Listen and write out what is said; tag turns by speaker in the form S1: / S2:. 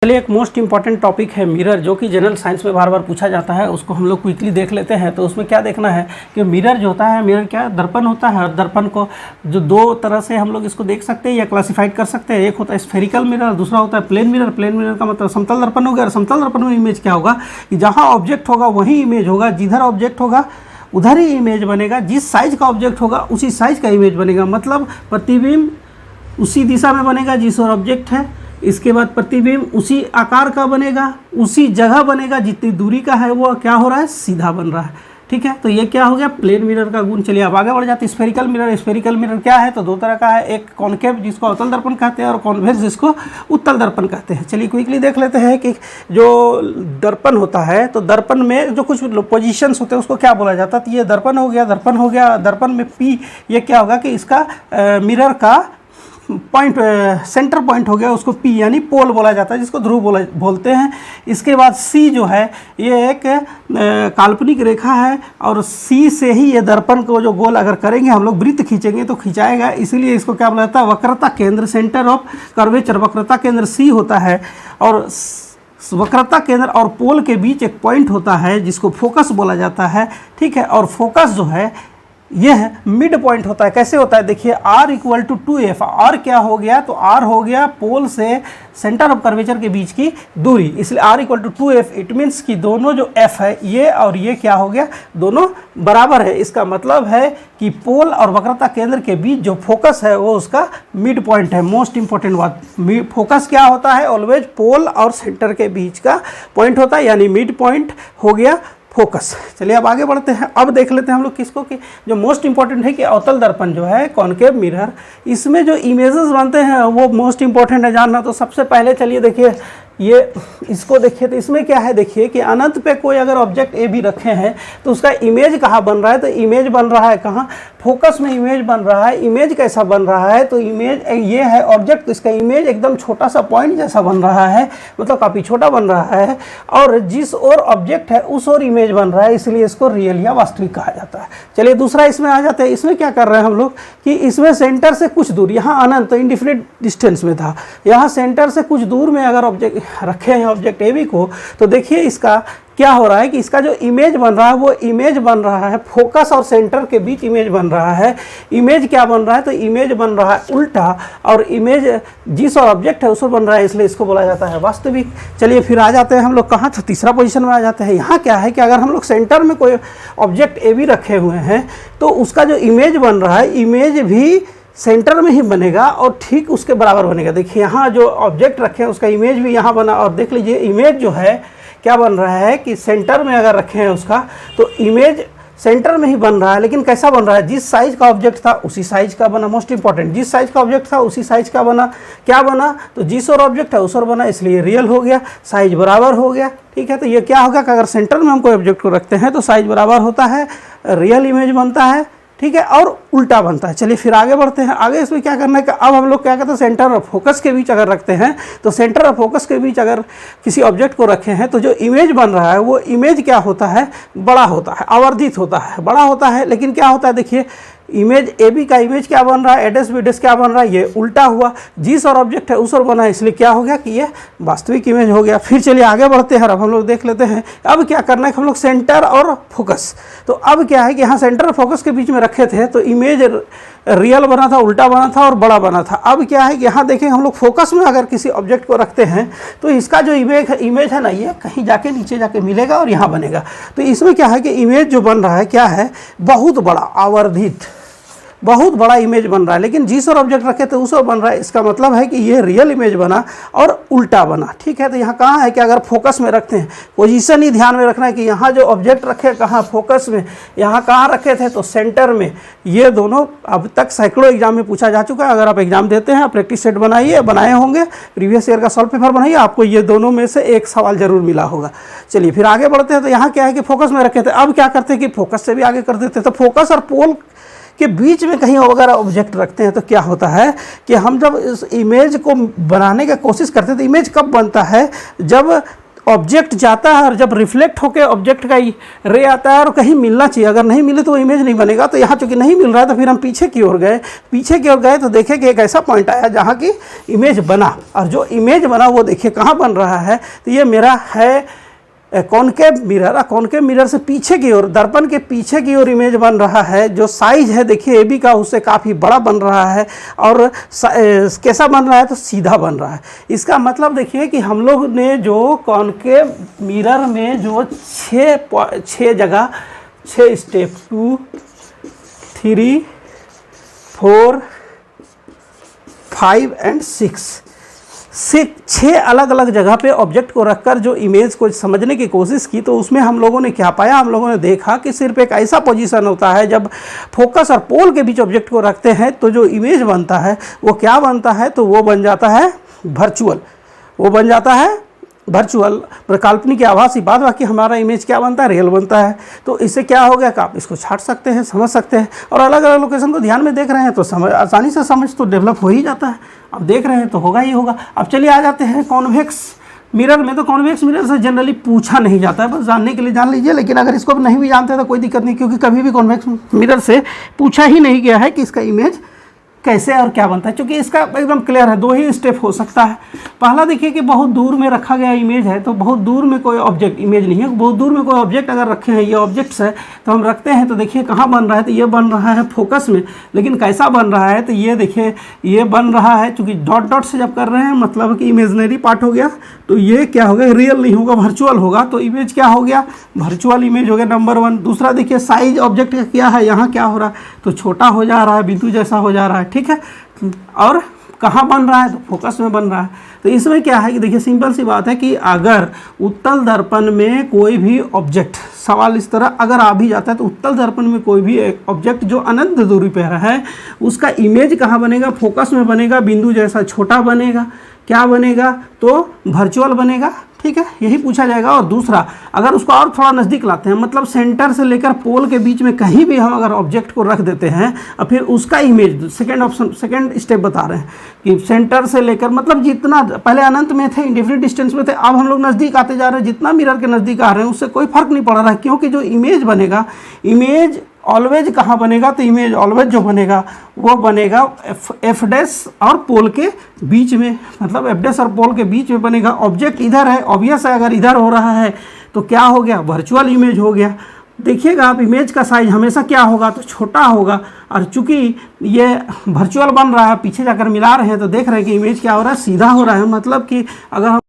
S1: चलिए, एक most important topic है मिरर, जो कि जनरल साइंस में बार बार पूछा जाता है। उसको हम लोग क्विकली देख लेते हैं। तो उसमें क्या देखना है कि मिरर जो होता है, मिरर क्या दर्पण होता है। और दर्पण को जो दो तरह से हम लोग इसको देख सकते हैं या क्लासिफाइड कर सकते हैं। एक होता है स्फेरिकल मिरर, दूसरा होता है प्लेन मिरर। प्लेन मिरर का मतलब समतल दर्पण हो गया। और समतल दर्पण में इमेज क्या होगा कि जहाँ ऑब्जेक्ट होगा वही इमेज होगा, जिधर ऑब्जेक्ट होगा उधर ही इमेज बनेगा, जिस साइज का ऑब्जेक्ट होगा उसी साइज का इमेज बनेगा। मतलब प्रतिबिंब उसी दिशा में बनेगा जिस और ऑब्जेक्ट है। इसके बाद प्रतिबिंब उसी आकार का बनेगा, उसी जगह बनेगा, जितनी दूरी का है वो क्या हो रहा है, सीधा बन रहा है। ठीक है, तो ये क्या हो गया प्लेन मिरर का गुण। चलिए अब आगे बढ़ जाते हैं। स्फेरिकल मिरर, स्फेरिकल मिरर क्या है तो दो तरह का है। एक कॉन्केव जिसको अवतल दर्पण कहते हैं और कॉन्वेक्स जिसको उत्तल दर्पण कहते हैं। चलिए क्विकली देख लेते हैं कि जो दर्पण होता है तो दर्पण में जो कुछ पोजीशंस होते हैं उसको क्या बोला जाता है। तो ये दर्पण हो गया, दर्पण हो गया। दर्पण में पी ये क्या होगा कि इसका मिरर का पॉइंट, सेंटर पॉइंट हो गया, उसको पी यानी पोल बोला जाता है, जिसको ध्रुव बोलते हैं। इसके बाद सी जो है ये एक काल्पनिक रेखा है और सी से ही ये दर्पण को जो गोल अगर करेंगे हम लोग, वृत्त खींचेंगे तो खिंचाएगा, इसीलिए इसको क्या बोला जाता है, वक्रता केंद्र, सेंटर ऑफ कर्वेचर। वक्रता केंद्र सी होता है और वक्रता केंद्र और पोल के बीच एक पॉइंट होता है जिसको फोकस बोला जाता है। ठीक है, और फोकस जो है यह मिड पॉइंट होता है। कैसे होता है देखिए, r equal to 2f। r क्या हो गया तो r हो गया पोल से सेंटर ऑफ कर्वेचर के बीच की दूरी, इसलिए r equal to 2f। It means कि दोनों जो f है ये और ये क्या हो गया, दोनों बराबर है। इसका मतलब है कि पोल और वक्रता केंद्र के बीच जो फोकस है वो उसका मिड पॉइंट है। मोस्ट इंपॉर्टेंट बात, फोकस क्या होता है, ऑलवेज पोल और सेंटर के बीच का पॉइंट होता है, यानी मिड पॉइंट हो गया फोकस। चलिए अब आगे बढ़ते हैं। अब देख लेते हैं हम लोग किसको कि जो मोस्ट इंपॉर्टेंट है कि अवतल दर्पण जो है कॉन्केव मिरर, इसमें जो इमेजेस बनते हैं वो मोस्ट इंपॉर्टेंट है जानना। तो सबसे पहले चलिए देखिए ये इसको देखिए, तो इसमें क्या है देखिए कि अनंत पे कोई अगर ऑब्जेक्ट ए भी रखे हैं तो उसका इमेज कहाँ बन रहा है, तो इमेज बन रहा है कहाँ, फोकस में इमेज बन रहा है। इमेज कैसा बन रहा है तो इमेज ये है ऑब्जेक्ट, तो इसका इमेज एकदम छोटा सा पॉइंट जैसा बन रहा है, मतलब काफ़ी छोटा बन रहा है। और जिस ओर ऑब्जेक्ट है उस ओर इमेज बन रहा है, इसलिए इसको रियल या वास्तविक कहा जाता है। चलिए दूसरा इसमें आ जाते हैं। इसमें क्या कर रहे हैं हम लोग कि इसमें सेंटर से कुछ दूर, यहाँ अनंत तो इनडिफिनिट डिस्टेंस में था, यहाँ सेंटर से कुछ दूर में अगर ऑब्जेक्ट रखे हैं ऑब्जेक्ट ए बी को, तो देखिए इसका क्या हो रहा है कि इसका जो इमेज बन रहा है वो इमेज बन रहा है फोकस और सेंटर के बीच इमेज बन रहा है। इमेज क्या बन रहा है तो इमेज बन रहा है उल्टा, और इमेज जिस और ऑब्जेक्ट है उसको बन रहा है, इसलिए इसको बोला जाता है वास्तविक। चलिए फिर आ जाते हैं हम लोग कहाँ, तो तीसरा पोजीशन में आ जाते हैं। यहाँ क्या है कि अगर हम लोग सेंटर में कोई ऑब्जेक्ट ए बी रखे हुए हैं तो उसका जो इमेज बन रहा है, इमेज भी सेंटर में ही बनेगा और ठीक उसके बराबर बनेगा। देखिए यहाँ जो ऑब्जेक्ट रखे हैं उसका इमेज भी यहाँ बना, और देख लीजिए इमेज जो है क्या बन रहा है कि सेंटर में अगर रखे हैं उसका तो इमेज सेंटर में ही बन रहा है, लेकिन कैसा बन रहा है, जिस साइज का ऑब्जेक्ट था उसी साइज का बना। मोस्ट इंपॉर्टेंट, जिस साइज का ऑब्जेक्ट था उसी साइज का बना। क्या बना तो जिस और ऑब्जेक्ट है उस और बना, इसलिए रियल हो गया, साइज बराबर हो गया। ठीक है, तो ये क्या होगा कि अगर सेंटर में हम कोई ऑब्जेक्ट को रखते हैं तो साइज बराबर होता है, रियल इमेज बनता है। ठीक है, और उल्टा बनता है। चलिए फिर आगे बढ़ते हैं। आगे इसमें क्या करना है कि अब हम लोग क्या कहते हैं, सेंटर और फोकस के बीच अगर रखते हैं तो सेंटर और फोकस के बीच अगर किसी ऑब्जेक्ट को रखे हैं तो जो इमेज बन रहा है वो इमेज क्या होता है, बड़ा होता है, आवर्धित होता है, बड़ा होता है। लेकिन क्या होता है देखिए, इमेज ए बी का इमेज क्या बन रहा है, एडेस बीडेस क्या बन रहा है, ये उल्टा हुआ, जिस और ऑब्जेक्ट है उस और बना, इसलिए क्या हो गया कि ये वास्तविक इमेज हो गया। फिर चलिए आगे बढ़ते हैं। अब हम लोग देख लेते हैं अब क्या करना है कि हम लोग सेंटर और फोकस, तो अब क्या है कि यहाँ सेंटर और फोकस के बीच में रखे थे तो इमेज रियल बना था, उल्टा बना था और बड़ा बना था। अब क्या है कि यहाँ देखें हम लोग फोकस में अगर किसी ऑब्जेक्ट को रखते हैं तो इसका जो इमेज है ना, ये कहीं जाके नीचे जाके मिलेगा और यहाँ बनेगा। तो इसमें क्या है कि इमेज जो बन रहा है क्या है, बहुत बड़ा, आवर्धित, बहुत बड़ा इमेज बन रहा है। लेकिन जिस और ऑब्जेक्ट रखे थे उस और बन रहा है, इसका मतलब है कि ये रियल इमेज बना और उल्टा बना। ठीक है, तो यहाँ कहाँ है कि अगर फोकस में रखते हैं, पोजीशन ही ध्यान में रखना है कि यहाँ जो ऑब्जेक्ट रखे कहाँ, फोकस में, यहाँ कहाँ रखे थे तो सेंटर में। ये दोनों अब तक सैकड़ों एग्जाम में पूछा जा चुका है। अगर आप एग्जाम देते हैं, प्रैक्टिस सेट बनाइए, बनाए होंगे, प्रीवियस ईयर का सॉल्व पेपर बनाइए, आपको ये दोनों में से एक सवाल जरूर मिला होगा। चलिए फिर आगे बढ़ते हैं। तो यहाँ क्या है कि फोकस में रखे थे, अब क्या करते हैं कि फोकस से भी आगे कर देते हैं। तो फोकस और पोल के बीच में कहीं अगर ऑब्जेक्ट रखते हैं तो क्या होता है कि हम जब इस इमेज को बनाने की कोशिश करते हैं तो इमेज कब बनता है, जब ऑब्जेक्ट जाता है और जब रिफ्लेक्ट होकर ऑब्जेक्ट का रे आता है और कहीं मिलना चाहिए, अगर नहीं मिले तो वो इमेज नहीं बनेगा। तो यहाँ चूंकि नहीं मिल रहा है तो फिर हम पीछे की ओर गए तो देखे कि एक ऐसा पॉइंट आया जहाँ की इमेज बना, और जो इमेज बना वो देखिए कहाँ बन रहा है। तो ये मेरा है कॉनकेव मिरर। कॉनकेव मिरर से पीछे की ओर, दर्पण के पीछे की ओर इमेज बन रहा है। जो साइज है देखिए AB का उससे काफ़ी बड़ा बन रहा है, और कैसा बन रहा है तो सीधा बन रहा है। इसका मतलब देखिए कि हम लोग ने जो कॉनकेव मिरर में जो 6 जगह 6 स्टेप 2, 3, 4, 5 एंड 6 अलग अलग जगह पे ऑब्जेक्ट को रखकर जो इमेज को समझने की कोशिश की, तो उसमें हम लोगों ने क्या पाया, हम लोगों ने देखा कि सिर्फ एक ऐसा पोजीशन होता है जब फोकस और पोल के बीच ऑब्जेक्ट को रखते हैं तो जो इमेज बनता है वो क्या बनता है, तो वो बन जाता है वर्चुअल। वो बन जाता है वर्चुअल, काल्पनिक या आभासी। बाद बाकी हमारा इमेज क्या बनता है, रियल बनता है। तो इससे क्या हो गया कि आप इसको छाट सकते हैं, समझ सकते हैं, और अलग अलग लोकेशन को ध्यान में देख रहे हैं तो समझ आसानी से समझ तो डेवलप हो ही जाता है। अब देख रहे हैं तो होगा ही होगा। अब चलिए आ जाते हैं कॉन्वेक्स मिरर में। तो कॉन्वेक्स मिरर से जनरली पूछा नहीं जाता है, बस जानने के लिए जान लीजिए, लेकिन अगर इसको नहीं भी जानते हैं तो कोई दिक्कत नहीं, क्योंकि कभी भी कॉन्वेक्स मिरर से पूछा ही नहीं गया है कि इसका इमेज कैसे और क्या बनता है, क्योंकि इसका एकदम क्लियर है। 2 ही स्टेप हो सकता है। पहला देखिए कि बहुत दूर में रखा गया इमेज है, तो बहुत दूर में कोई ऑब्जेक्ट, इमेज नहीं है, बहुत दूर में कोई ऑब्जेक्ट अगर रखे हैं, ये ऑब्जेक्ट्स है तो हम रखते हैं, तो देखिए कहाँ बन रहा है, तो ये बन रहा है फोकस में। लेकिन कैसा बन रहा है, तो ये देखिए ये बन रहा है, चूँकि डॉट डॉट से जब कर रहे हैं मतलब कि इमेजनरी पार्ट हो गया, तो ये क्या हो गया, रियल नहीं होगा, वर्चुअल होगा। तो इमेज क्या हो गया, वर्चुअल इमेज हो गया, नंबर 1। दूसरा देखिए साइज ऑब्जेक्ट का क्या है, यहाँ क्या हो रहा है, तो छोटा हो जा रहा है, बिंदु जैसा हो जा रहा है, ठीक है। और कहाँ बन रहा है, तो फोकस में बन रहा है। तो इसमें क्या है कि देखिए सिंपल सी बात है कि अगर उत्तल दर्पण में कोई भी ऑब्जेक्ट, सवाल इस तरह अगर आ भी जाता है, तो उत्तल दर्पण में कोई भी एक ऑब्जेक्ट जो अनंत दूरी पर है उसका इमेज कहाँ बनेगा, फोकस में बनेगा, बिंदु जैसा छोटा बनेगा, क्या बनेगा, तो वर्चुअल बनेगा, ठीक है, यही पूछा जाएगा। और दूसरा, अगर उसको और थोड़ा नज़दीक लाते हैं, मतलब सेंटर से लेकर पोल के बीच में कहीं भी हम अगर ऑब्जेक्ट को रख देते हैं और फिर उसका इमेज, सेकंड स्टेप बता रहे हैं कि सेंटर से लेकर, मतलब जितना पहले अनंत में थे, इंडिफिनिट डिस्टेंस में थे, अब हम लोग नज़दीक आते जा रहे हैं, जितना मिरर के नज़दीक आ रहे हैं उससे कोई फर्क नहीं पड़ रहा है, क्योंकि जो इमेज बनेगा, इमेज ऑलवेज कहाँ बनेगा, तो इमेज ऑलवेज जो बनेगा वो बनेगा एफ डैश और पोल के बीच में, मतलब एफ डैश और पोल के बीच में बनेगा। ऑब्जेक्ट इधर है, ऑब्वियस है, अगर इधर हो रहा है तो क्या हो गया, वर्चुअल इमेज हो गया। देखिएगा आप, इमेज का साइज हमेशा क्या होगा, तो छोटा होगा, और चूंकि ये वर्चुअल बन रहा है, पीछे जाकर मिला रहे हैं तो देख रहे हैं कि इमेज क्या हो रहा है, सीधा हो रहा है। मतलब कि अगर हम